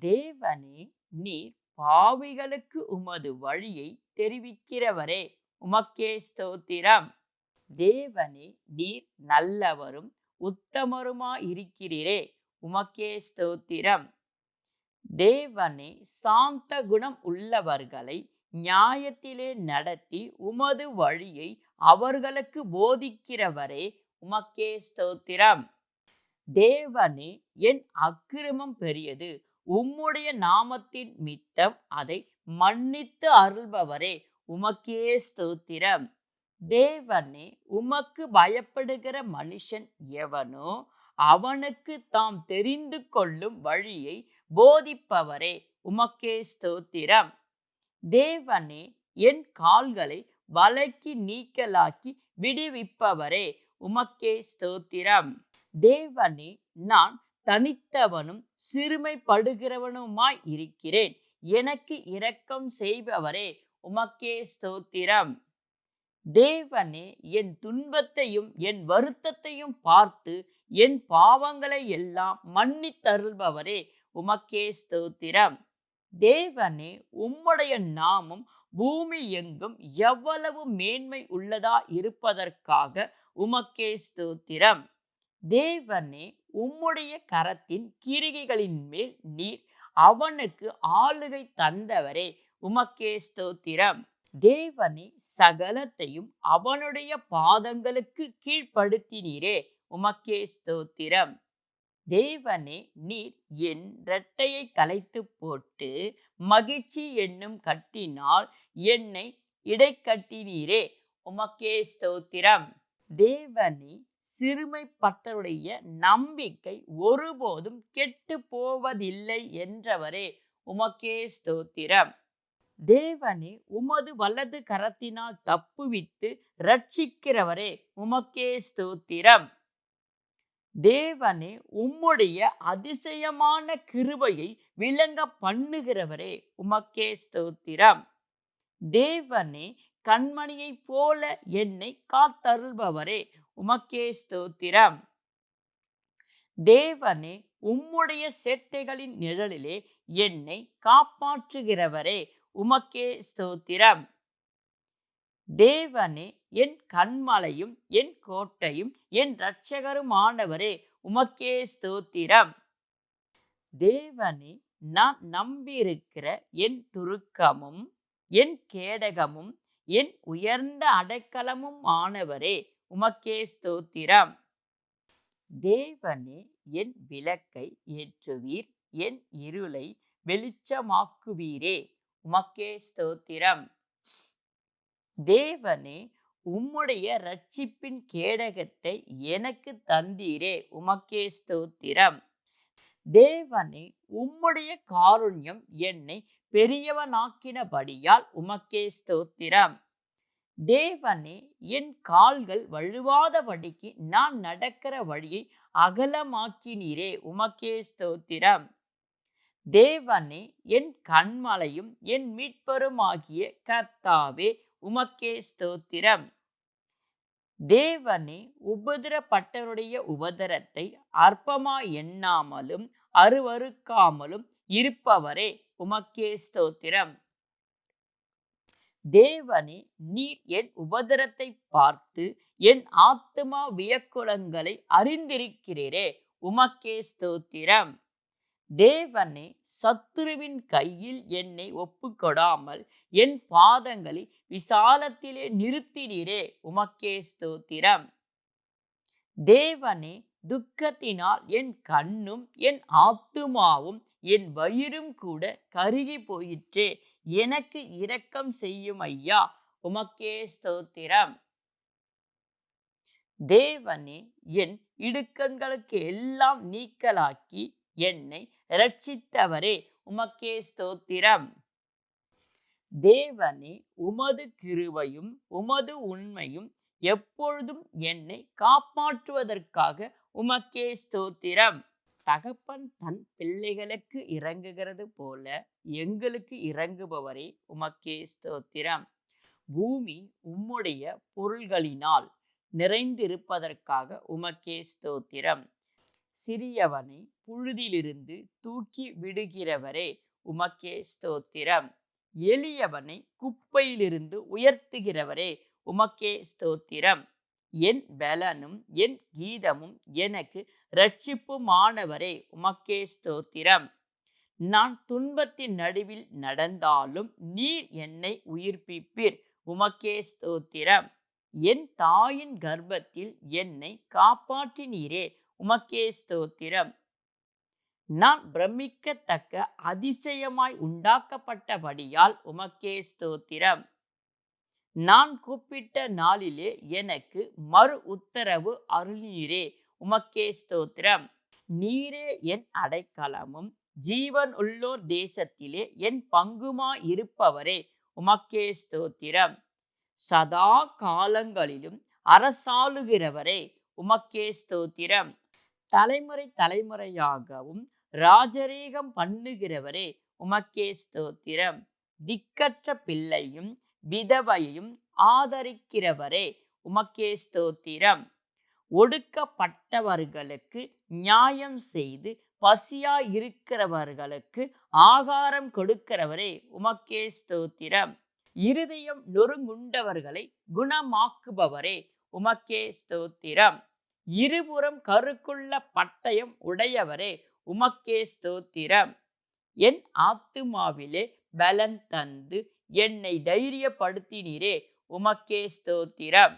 தேவனே, நீர் பாவிகளுக்கு உமது வழியை தெரிவிக்கிறவரே, உமக்கே ஸ்தோத்திரம். தேவனே, நீர் நல்லவரும் உத்தமருமாயிருக்கிறீரே, உமக்கே ஸ்தோத்திரம். தேவனே, சாந்த குணம் உள்ளவர்களை நியாயத்திலே நடத்தி உமது வழியை அவர்களுக்கு போதிக்கிறவரே, உமக்கே ஸ்தோத்திரம். தேவனே, என் அக்கிரமம் பெரியது, உம்முடைய நாமத்தின் மித்தம் அதை மன்னித்து அருள்பவரே, உமக்கே ஸ்தோத்திரம். தேவனே, உமக்கு பயப்படுகிற மனுஷன் எவனோ அவனுக்கு தாம் தெரிந்து கொள்ளும் வழியை போதிப்பவரே, உமக்கே ஸ்தோத்திரம். தேவனே, என் கால்களை வலைக்கு நீக்கலாக்கி விடுவிப்பவரே, உமக்கே ஸ்தோத்திரம். தேவனே, நான் தனித்தவனும் சிறுமைப்படுகிறவனுமாய் இருக்கிறேன். எனக்கு இரக்கம் செய்பவரே, உமக்கே ஸ்தோத்திரம். தேவனே, என் துன்பத்தையும் என் வருத்தத்தையும் பார்த்து என் பாவங்களை எல்லாம் மன்னித்தருள்பவரே, உமக்கே ஸ்தோத்திரம். தேவனே, உம்முடைய நாமம் பூமி எங்கும் எவ்வளவு மேன்மை உள்ளதா இருப்பதற்காக உமக்கே ஸ்தோத்திரம். தேவனே, உம்முடைய கரத்தின் கிரிகைகளின் மேல் நீர் அவனுக்கு ஆளுகை தந்தவரே, உமக்கே ஸ்தோத்திரம். தேவனே, சகலத்தையும் அவனுடைய பாதங்களுக்கு கீழ்ப்படுத்தினீரே, உமக்கே ஸ்தோத்திரம். தேவனே, நீர் என் இரட்டையை கலைத்து போட்டு மகிழ்ச்சி என்னும் கட்டினால் என்னை இடைக்கட்டினீரே, உமக்கே ஸ்தோத்திரம். தேவனே, சிறுமைப்பட்டவருடைய நம்பிக்கை ஒருபோதும் கெட்டு போவதில்லை என்றவரே, உமக்கே ஸ்தோத்திரம். தேவனே, உமது வலது கரத்தினால் தப்புவித்து இரட்சிக்கிறவரே, உமக்கே ஸ்தோத்திரம். தேவனே, உம்முடைய அதிசயமான கிருபையை விளங்க பண்ணுகிறவரே, உமக்கே ஸ்தோத்திரம். தேவனே, கண்மணியைப் போல என்னை காத்தருள்பவரே, உமக்கே ஸ்தோத்திரம். தேவனே, உம்முடைய சேட்டைகளின் நிழலிலே என்னை காப்பாற்றுகிறவரே, உமக்கே ஸ்தோத்திரம். தேவனே, என் கன்மலையும் என் கோட்டையும் என் இரட்சகருமானவரே, உமக்கே ஸ்தோத்திரம். தேவனே, நான் நம்பியிருக்கிற என் துருக்கமும் என் கேடகமும் என் உயர்ந்த அடைக்கலமும் ஆனவரே, உமக்கே ஸ்தோத்திரம். தேவனே, என் விளக்கை ஏற்றுவீர், என் இருளை வெளிச்சமாக்குவீரே, உமக்கே ஸ்தோத்திரம். தேவனே, உம்முடைய இரட்சிப்பின் கேடகத்தை எனக்கு தந்தீரே, உமக்கே ஸ்தோத்திரம். தேவனே, உம்முடைய காருண்யம் என்னை பெரியவனாக்கினபடியால் உமக்கே ஸ்தோத்திரம். தேவனே, என் கால்கள் வழுவாதபடிக்கு நான் நடக்கிற வழியை அகலமாக்கினீரே, உமக்கே ஸ்தோத்திரம். தேவனே, என் கன்மலையும் என் மீட்பருமாகிய கர்த்தாவே, உமக்கே ஸ்தோத்திரம். தேவனே, உபத்திரப்பட்டவருடைய உபத்திரத்தை அற்பமாய் எண்ணாமலும் அருவருக்காமலும் இருப்பவரே, உமக்கே ஸ்தோத்திரம். தேவனே, நீர் என் உபத்திரத்தை பார்த்து என் ஆத்துமா வியக்குலங்களை அறிந்திருக்கிறீரே, உமக்கே ஸ்தோத்திரம். தேவனே, சத்துருவின் கையில் என்னை ஒப்புக்கொடாமல் என் பாதங்களை விசாலத்திலே நிறுத்தினீரே, உமக்கே ஸ்தோத்திரம். தேவனே, துக்கத்தினால் என் கண்ணும் என் ஆத்துமாவும் என் வயிறும் கூட கருகி போயிற்றே, எனக்கு இரக்கம் செய்யும் ஐயா, உமக்கே ஸ்தோத்திரம். தேவனே, என் இடுக்கண்களுக்கு எல்லாம் நீக்கலாக்கி என்னை இரட்சித்தவரே, உமக்கே ஸ்தோத்திரம். தேவனே, உமது கிருபையும் உமது உண்மையும் எப்பொழுதும் என்னை காப்பாற்றுவதற்காக உமக்கே ஸ்தோத்திரம். தகப்பன் தன் பிள்ளைகளுக்கு இறங்குகிறது போல எங்களுக்கு இறங்குபவரே, உமக்கே ஸ்தோத்திரம். பூமி உம்முடைய பொருள்களினால் நிறைந்திருப்பதற்காக உமக்கே ஸ்தோத்திரம். சிறியவனை புழுதியிலிருந்து தூக்கி விடுகிறவரே, உமக்கே ஸ்தோத்திரம். எளியவனை குப்பையிலிருந்து உயர்த்துகிறவரே, உமக்கே ஸ்தோத்திரம். என் பலனும் என் கீதமும் எனக்கு இரட்சிப்புமானவரே, உமக்கே ஸ்தோத்திரம். நான் துன்பத்தின் நடுவில் நடந்தாலும் நீர் என்னை உயிர்ப்பிப்பீர், உமக்கே ஸ்தோத்திரம். என் தாயின் கர்ப்பத்தில் என்னை காப்பாற்றினீரே, உமக்கே ஸ்தோத்திரம். நான் பிரமிக்கத்தக்க அதிசயமாய் உண்டாக்கப்பட்டபடியால் உமக்கே ஸ்தோத்திரம். நான் கூப்பிட்ட நாளிலே எனக்கு மறு உத்தரவு அருளீரே, உமக்கே ஸ்தோத்திரம். நீரே என் அடைக்கலமும் ஜீவன் உள்ளோர் தேசத்திலே என் பங்குமாய் இருப்பவரே, உமக்கே ஸ்தோத்திரம். சதா காலங்களிலும் அரசாளுகிறவரே, உமக்கே ஸ்தோத்திரம். தலைமுறை தலைமுறையாகவும் ராஜரீகம் பண்ணுகிறவரே, உமக்கே ஸ்தோத்திரம். திக்கற்ற பிள்ளையும் விதவையையும் ஆதரிக்கிறவரே, உமக்கே ஸ்தோத்திரம். ஒடுக்கப்பட்டவர்களுக்கு நியாயம் செய்து பசியாய் இருக்கிறவர்களுக்கு ஆகாரம் கொடுக்கிறவரே, உமக்கே ஸ்தோத்திரம். இருதயம் நொறுங்குண்டவர்களை குணமாக்குபவரே, உமக்கே ஸ்தோத்திரம். இருபுறம் கருக்குள்ள பட்டயம் உடையவரே, உமக்கே ஸ்தோத்திரம். என் ஆத்துமாவிலே பலன் தந்து என்னை தைரியப்படுத்தினீரே, உமக்கே ஸ்தோத்திரம்.